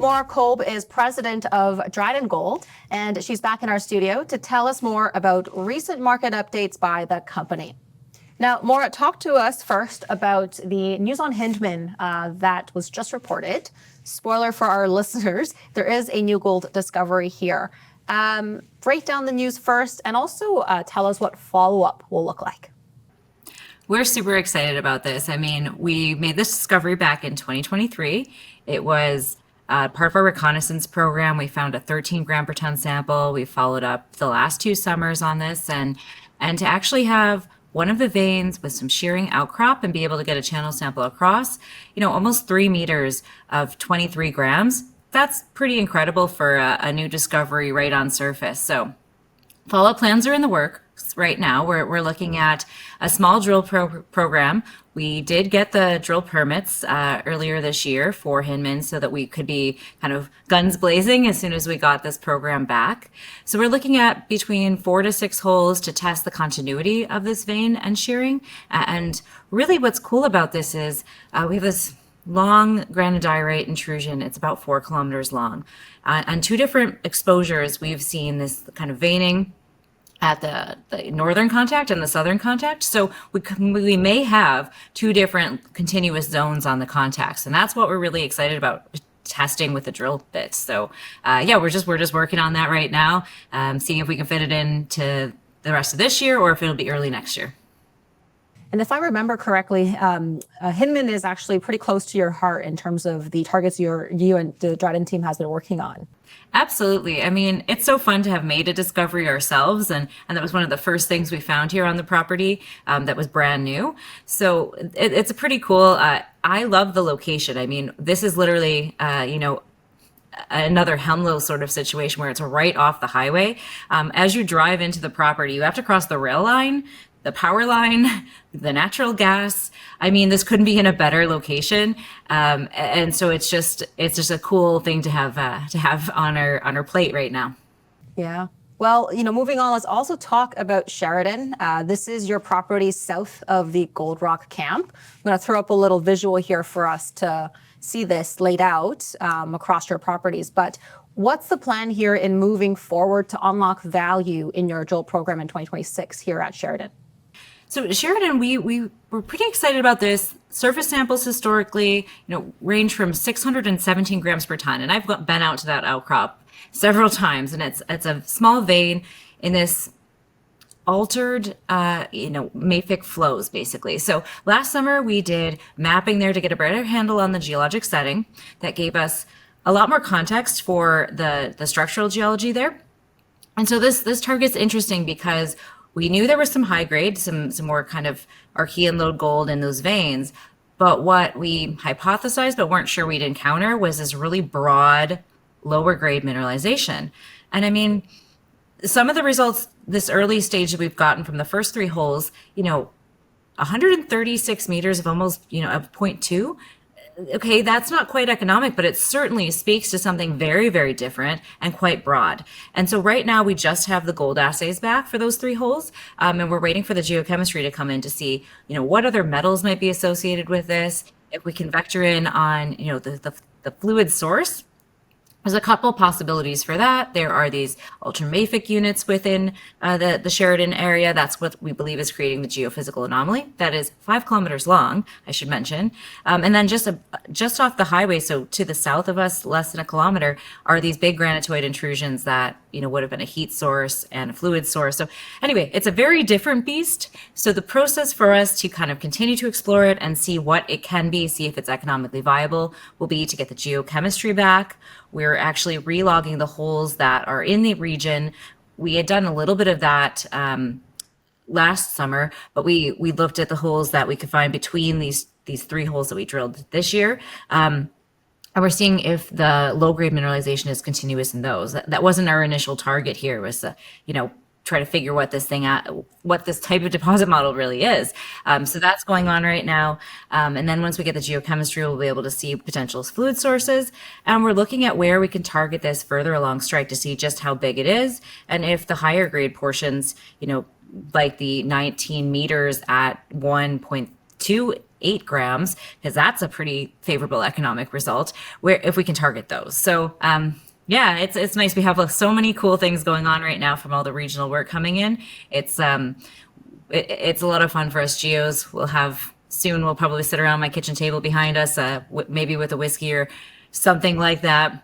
Maura Kolb is president of Dryden Gold, and she's back in our studio to tell us more about recent market updates by the company. Now, Maura, talk to us first about the news on Hyndman that was just reported. Spoiler for our listeners, there is a new gold discovery here. Break down the news first and also tell us what follow-up will look like. We're super excited about this. I mean, we made this discovery back in 2023. It was part of our reconnaissance program. We found a 13 gram per ton sample. We followed up the last 2 summers on this, and to actually have one of the veins with some shearing outcrop and be able to get a channel sample across, almost 3 meters of 23 grams. That's pretty incredible for a new discovery right on surface. So follow-up plans are in the works right now. We're looking at a small drill program. We did get the drill permits earlier this year for Hyndman so that we could be kind of guns blazing as soon as we got this program back. So we're looking at between 4 to 6 holes to test the continuity of this vein and shearing. And really what's cool about this is we have this long granodiorite intrusion. It's about 4 kilometers long. On 2 different exposures, we've seen this kind of veining at the northern contact and the southern contact. So we may have 2 different continuous zones on the contacts. And that's what we're really excited about testing with the drill bits. So yeah, we're just working on that right now, seeing if we can fit it into the rest of this year or if it'll be early next year. And if I remember correctly, Hyndman is actually pretty close to your heart in terms of the targets you and the Dryden team has been working on. Absolutely. I mean, it's so fun to have made a discovery ourselves. And that was one of the first things we found here on the property that was brand new. So it's a pretty cool, I love the location. I mean, this is literally, another Hemlo sort of situation where it's right off the highway. As you drive into the property, you have to cross the rail line, the power line, the natural gas. I mean, this couldn't be in a better location, and so it's just a cool thing to have on our plate right now. Yeah. Well, moving on, let's also talk about Sherridon. This is your property south of the Gold Rock camp. I'm going to throw up a little visual here for us to see this laid out across your properties. But what's the plan here in moving forward to unlock value in your drill program in 2026 here at Sherridon? So Sherridon, we were pretty excited about this. Surface samples historically, range from 617 grams per ton, and I've been out to that outcrop several times, and it's a small vein in this altered, mafic flows, basically. So last summer we did mapping there to get a better handle on the geologic setting. That gave us a lot more context for the structural geology there. And so this target's interesting because we knew there was some high grade, some more kind of Archean lode gold in those veins. But what we hypothesized but weren't sure we'd encounter was this really broad, lower grade mineralization. And I mean, some of the results this early stage that we've gotten from the first 3 holes, 136 meters of almost, of 0.2. Okay, that's not quite economic, but it certainly speaks to something very, very different and quite broad. And so right now we just have the gold assays back for those 3 holes, and we're waiting for the geochemistry to come in to see, what other metals might be associated with this. If we can vector in on, the fluid source. There's a couple possibilities for that. There are these ultramafic units within the Sherridon area. That's what we believe is creating the geophysical anomaly. That is 5 kilometers long, I should mention. And then just off the highway, so to the south of us, less than a kilometer, are these big granitoid intrusions that would have been a heat source and a fluid source. So anyway, it's a very different beast. So the process for us to kind of continue to explore it and see what it can be, see if it's economically viable, will be to get the geochemistry back. We're actually relogging the holes that are in the region. We had done a little bit of that last summer, but we looked at the holes that we could find between these 3 holes that we drilled this year. And we're seeing if the low-grade mineralization is continuous in those. That wasn't our initial target here, was to, try to figure what this type of deposit model really is. So that's going on right now. And then once we get the geochemistry, we'll be able to see potential fluid sources. And we're looking at where we can target this further along strike to see just how big it is. And if the higher grade portions, like the 19 meters at 1.2 to 8 grams, because that's a pretty favorable economic result, where if we can target those. So yeah, it's nice. We have so many cool things going on right now from all the regional work coming in. It's a lot of fun for us geos. We'll probably sit around my kitchen table behind us, maybe with a whiskey or something like that,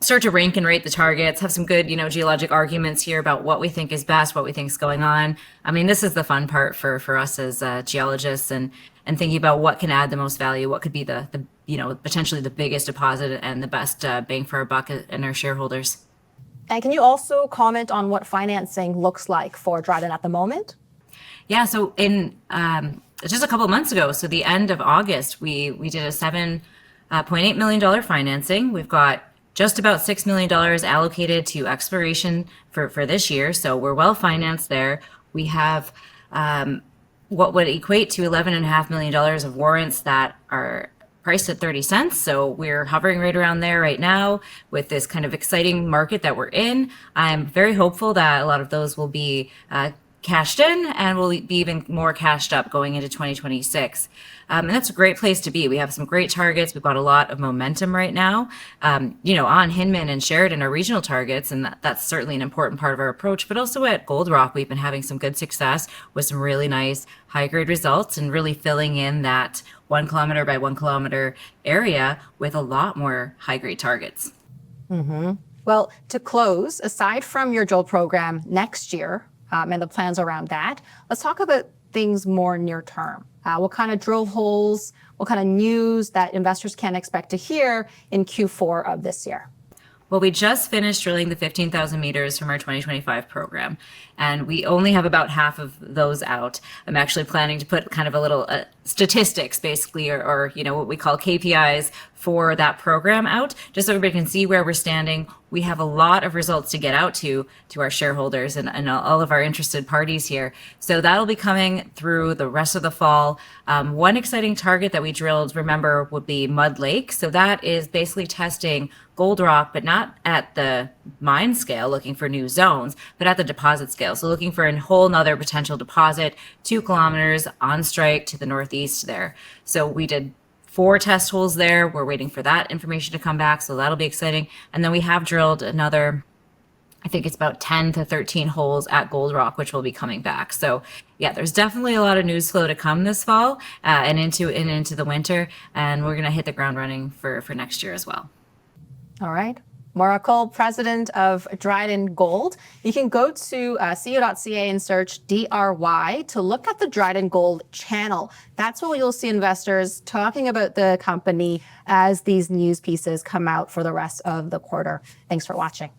start to rank and rate the targets, have some good, geologic arguments here about what we think is best, what we think is going on. I mean, this is the fun part for us as geologists and thinking about what can add the most value, what could be the potentially the biggest deposit and the best bang for our buck and our shareholders. And can you also comment on what financing looks like for Dryden at the moment? Yeah, so in just a couple of months ago, so the end of August, we did a $7.8 million financing. We've got just about $6 million allocated to exploration for this year. So we're well financed there. We have what would equate to $11.5 million of warrants that are priced at 30 cents. So we're hovering right around there right now with this kind of exciting market that we're in. I'm very hopeful that a lot of those will be cashed in and will be even more cashed up going into 2026. And that's a great place to be. We have some great targets. We've got a lot of momentum right now, on Hyndman and Sherridon are regional targets, and that's certainly an important part of our approach. But also at Gold Rock, we've been having some good success with some really nice high-grade results and really filling in that 1 kilometer by 1 kilometer area with a lot more high-grade targets. Well, to close, aside from your drill program next year, and the plans around that, let's talk about things more near term. What kind of drill holes, what kind of news that investors can expect to hear in Q4 of this year? Well, we just finished drilling the 15,000 meters from our 2025 program, and we only have about half of those out. I'm actually planning to put kind of a little statistics, basically, or what we call KPIs for that program out, just so everybody can see where we're standing. We have a lot of results to get out to our shareholders and all of our interested parties here. So that'll be coming through the rest of the fall. One exciting target that we drilled, remember, would be Mud Lake. So that is basically testing gold rock, but not at the mine scale, looking for new zones, but at the deposit scale. So looking for a whole nother potential deposit, 2 kilometers on strike to the northeast there. So we did 4 test holes there. We're waiting for that information to come back, so that'll be exciting. And then we have drilled another, I think it's about 10 to 13 holes at Gold Rock, which will be coming back. So yeah, there's definitely a lot of news flow to come this fall and into the winter, and we're gonna hit the ground running for next year as well. All right. Maura Kolb, president of Dryden Gold. You can go to CEO.CA and search DRY to look at the Dryden Gold channel. That's where you'll see investors talking about the company as these news pieces come out for the rest of the quarter. Thanks for watching.